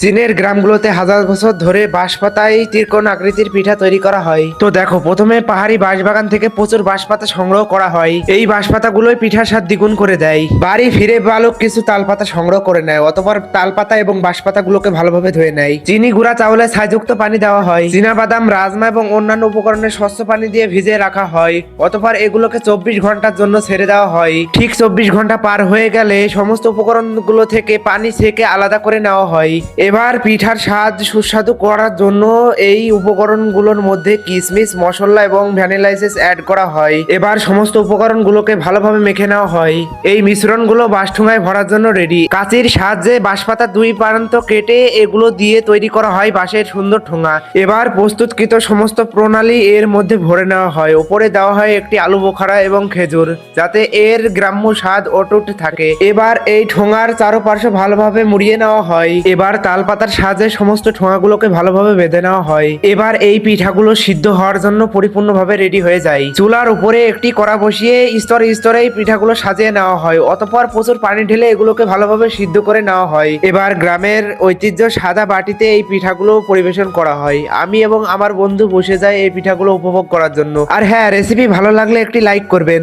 চীনের গ্রামগুলোতে হাজার বছর ধরে বাঁশপাতায় ত্রিকোণ আকৃতির পিঠা তৈরি করা হয়। তো দেখো, প্রথমে পাহাড়ি বাঁশবাগান থেকে প্রচুর বাঁশপাতা সংগ্রহ করা হয়। এই বাঁশপাতাগুলোই পিঠার স্বাদ দ্বিগুণ করে দেয়। বাড়ি ফিরে বালক কিছু তালপাতা সংগ্রহ করে নেয়, অতঃপর তালপাতা এবং বাঁশপাতাগুলোকে ভালোভাবে ধুয়ে নেয়। চিনি গুঁড়া চাউলে ছাইযুক্ত পানি দেওয়া হয়। চীনাবাদাম, রাজমা এবং অন্যান্য উপকরণের স্বচ্ছ পানি দিয়ে ভিজিয়ে রাখা হয়। অতঃপর এগুলোকে 24 ঘন্টার জন্য ছেড়ে দেওয়া হয়। ঠিক 24 ঘন্টা পার হয়ে গেলে সমস্ত উপকরণগুলো থেকে পানি ছেঁকে আলাদা করে নেওয়া হয়। এবার পিঠার স্বাদ সুস্বাদু করার জন্য এই উপকরণগুলোর মধ্যে কিশমিশ, মশলা এবং ভ্যানিলা এসেন্স অ্যাড করা হয়। এবার সমস্ত উপকরণগুলোকে ভালোভাবে মেখে নেওয়া হয়। এই মিশ্রণগুলো বাঁশঠোঙায় ভরার জন্য রেডি। কাঁচির সাহায্যে বাঁশপাতার দুই প্রান্ত কেটে এগুলো দিয়ে তৈরি করা হয় বাঁশের সুন্দর ঠোঙা। এবার প্রস্তুতকৃত সমস্ত প্রণালী এর মধ্যে ভরে নেওয়া হয়। ওপরে দেওয়া হয় একটি আলু বোখারা এবং খেজুর, যাতে এর গ্রাম্য স্বাদ অটুট থাকে। এবার এই ঠোঙার চারপাশে ভালোভাবে মুড়িয়ে নেওয়া হয়। এবার তালপাতার সাহায্যে সমস্ত ঠোঙাগুলোকে ভালোভাবে বেঁধে নেওয়া হয়। এবার এই পিঠাগুলো সিদ্ধ হওয়ার জন্য পরিপূর্ণভাবে রেডি হয়ে যায়। চুলার উপরে একটি কড়া বসিয়ে স্তরে স্তরে এই পিঠাগুলো সাজিয়ে নেওয়া হয়। অতঃপর প্রচুর পানি ঢেলে এগুলোকে ভালোভাবে সিদ্ধ করে নেওয়া হয়। এবার গ্রামের ঐতিহ্য সাদা বাটিতে এই পিঠাগুলো পরিবেশন করা হয়। আমি এবং আমার বন্ধু বসে যাই এই পিঠাগুলো উপভোগ করার জন্য। আর হ্যাঁ, রেসিপি ভালো লাগলে একটি লাইক করবেন।